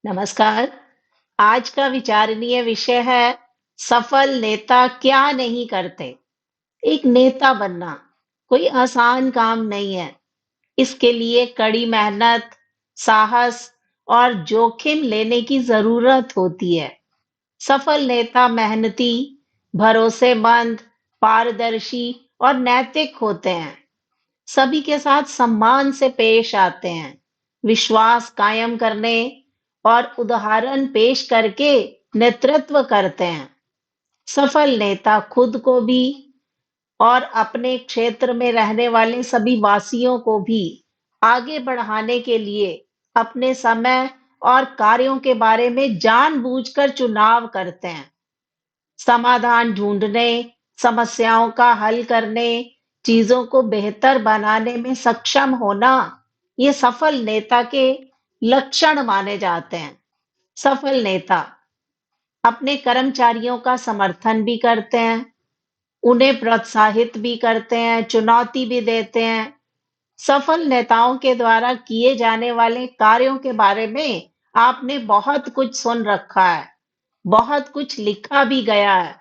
नमस्कार। आज का विचारणीय विषय है सफल नेता क्या नहीं करते। एक नेता बनना कोई आसान काम नहीं है। इसके लिए कड़ी मेहनत, साहस और जोखिम लेने की जरूरत होती है। सफल नेता मेहनती, भरोसेमंद, पारदर्शी और नैतिक होते हैं। सभी के साथ सम्मान से पेश आते हैं, विश्वास कायम करने और उदाहरण पेश करके नेतृत्व करते हैं। सफल नेता खुद को भी और अपने क्षेत्र में रहने वाले सभी वासियों को भी आगे बढ़ाने के लिए अपने समय और कार्यों के बारे में जानबूझकर चुनाव करते हैं। समाधान ढूंढने, समस्याओं का हल करने, चीजों को बेहतर बनाने में सक्षम होना, ये सफल नेता के लक्षण माने जाते हैं। सफल नेता अपने कर्मचारियों का समर्थन भी करते हैं, उन्हें प्रोत्साहित भी करते हैं, चुनौती भी देते हैं। सफल नेताओं के द्वारा किए जाने वाले कार्यों के बारे में आपने बहुत कुछ सुन रखा है, बहुत कुछ लिखा भी गया है।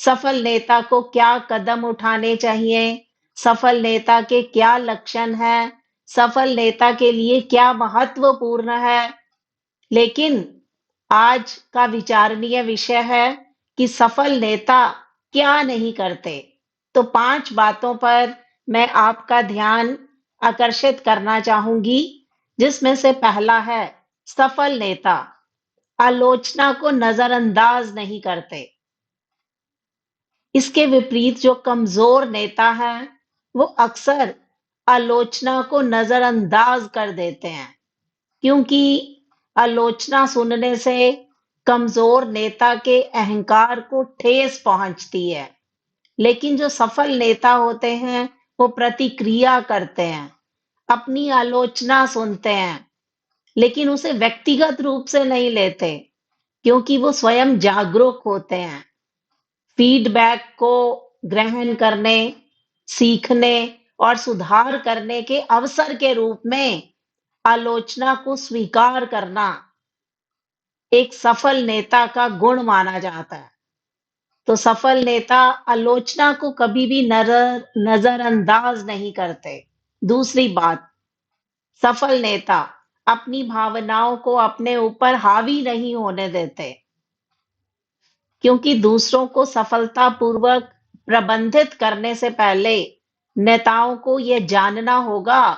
सफल नेता को क्या कदम उठाने चाहिए, सफल नेता के क्या लक्षण हैं, सफल नेता के लिए क्या महत्वपूर्ण है। लेकिन आज का विचारणीय विषय है कि सफल नेता क्या नहीं करते। तो 5 बातों पर मैं आपका ध्यान आकर्षित करना चाहूंगी, जिसमें से पहला है सफल नेता आलोचना को नजरअंदाज नहीं करते। इसके विपरीत जो कमजोर नेता हैं, वो अक्सर आलोचना को नजरअंदाज कर देते हैं, क्योंकि आलोचना सुनने से कमजोर नेता के अहंकार को ठेस पहुंचती है। लेकिन जो सफल नेता होते हैं, वो प्रतिक्रिया करते हैं, अपनी आलोचना सुनते हैं, लेकिन उसे व्यक्तिगत रूप से नहीं लेते, क्योंकि वो स्वयं जागरूक होते हैं। फीडबैक को ग्रहण करने, सीखने और सुधार करने के अवसर के रूप में आलोचना को स्वीकार करना एक सफल नेता का गुण माना जाता है। तो सफल नेता आलोचना को कभी भी नजरअंदाज नहीं करते। दूसरी बात, सफल नेता अपनी भावनाओं को अपने ऊपर हावी नहीं होने देते, क्योंकि दूसरों को सफलतापूर्वक प्रबंधित करने से पहले नेताओं को यह जानना होगा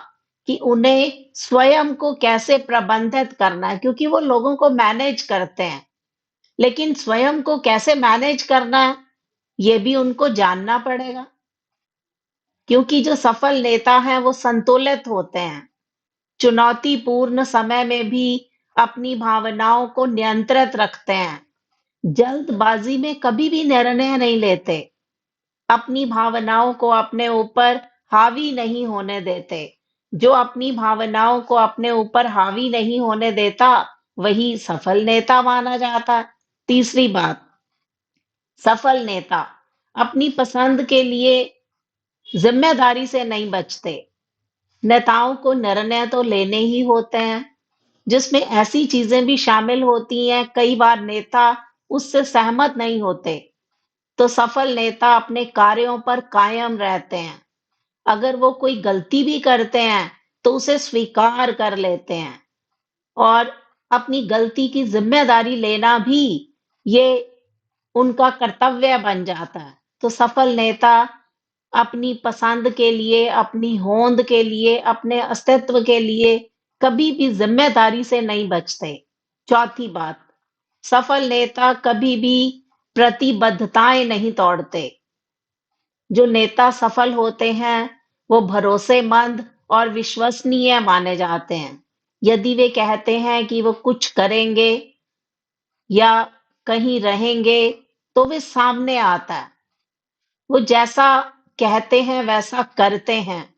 कि उन्हें स्वयं को कैसे प्रबंधित करना है, क्योंकि वो लोगों को मैनेज करते हैं, लेकिन स्वयं को कैसे मैनेज करना है, ये भी उनको जानना पड़ेगा। क्योंकि जो सफल नेता हैं, वो संतुलित होते हैं, चुनौतीपूर्ण समय में भी अपनी भावनाओं को नियंत्रित रखते हैं, जल्दबाजी में कभी भी निर्णय नहीं लेते, अपनी भावनाओं को अपने ऊपर हावी नहीं होने देते। जो अपनी भावनाओं को अपने ऊपर हावी नहीं होने देता, वही सफल नेता माना जाता है। तीसरी बात, सफल नेता अपनी पसंद के लिए जिम्मेदारी से नहीं बचते। नेताओं को निर्णय तो लेने ही होते हैं, जिसमें ऐसी चीजें भी शामिल होती हैं, कई बार नेता उससे सहमत नहीं होते। तो सफल नेता अपने कार्यों पर कायम रहते हैं। अगर वो कोई गलती भी करते हैं, तो उसे स्वीकार कर लेते हैं और अपनी गलती की जिम्मेदारी लेना भी ये उनका कर्तव्य बन जाता है। तो सफल नेता अपनी पसंद के लिए, अपनी होंद के लिए, अपने अस्तित्व के लिए कभी भी जिम्मेदारी से नहीं बचते। चौथी बात, सफल नेता कभी भी प्रतिबद्धताएं नहीं तोड़ते। जो नेता सफल होते हैं, वो भरोसेमंद और विश्वसनीय माने जाते हैं। यदि वे कहते हैं कि वो कुछ करेंगे या कहीं रहेंगे, तो वे सामने आता है। वो जैसा कहते हैं वैसा करते हैं,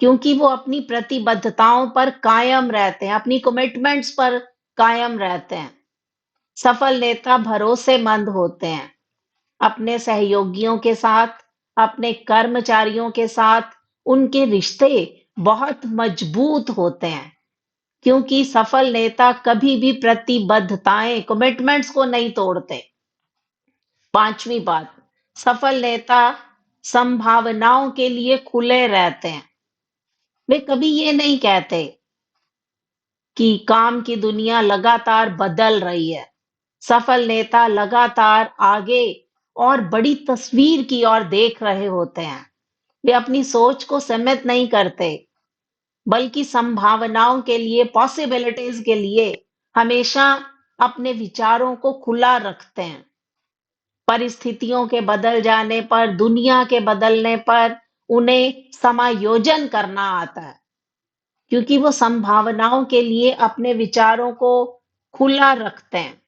क्योंकि वो अपनी प्रतिबद्धताओं पर कायम रहते हैं, अपनी कमिटमेंट्स पर कायम रहते हैं। सफल नेता भरोसेमंद होते हैं, अपने सहयोगियों के साथ, अपने कर्मचारियों के साथ उनके रिश्ते बहुत मजबूत होते हैं, क्योंकि सफल नेता कभी भी प्रतिबद्धताएं, कमिटमेंट्स को नहीं तोड़ते। पांचवी बात, सफल नेता संभावनाओं के लिए खुले रहते हैं। वे कभी ये नहीं कहते कि काम की दुनिया लगातार बदल रही है। सफल नेता लगातार आगे और बड़ी तस्वीर की ओर देख रहे होते हैं। वे अपनी सोच को सीमित नहीं करते, बल्कि संभावनाओं के लिए, पॉसिबिलिटीज के लिए हमेशा अपने विचारों को खुला रखते हैं। परिस्थितियों के बदल जाने पर, दुनिया के बदलने पर उन्हें समायोजन करना आता है, क्योंकि वो संभावनाओं के लिए अपने विचारों को खुला रखते हैं।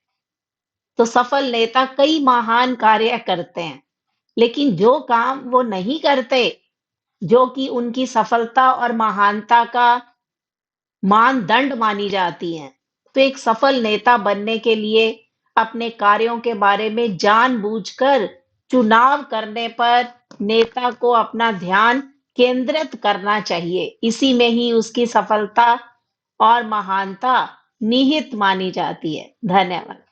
तो सफल नेता कई महान कार्य करते हैं, लेकिन जो काम वो नहीं करते, जो कि उनकी सफलता और महानता का मानदंड मानी जाती हैं, तो एक सफल नेता बनने के लिए अपने कार्यों के बारे में जानबूझकर चुनाव करने पर नेता को अपना ध्यान केंद्रित करना चाहिए। इसी में ही उसकी सफलता और महानता निहित मानी जाती है। धन्यवाद।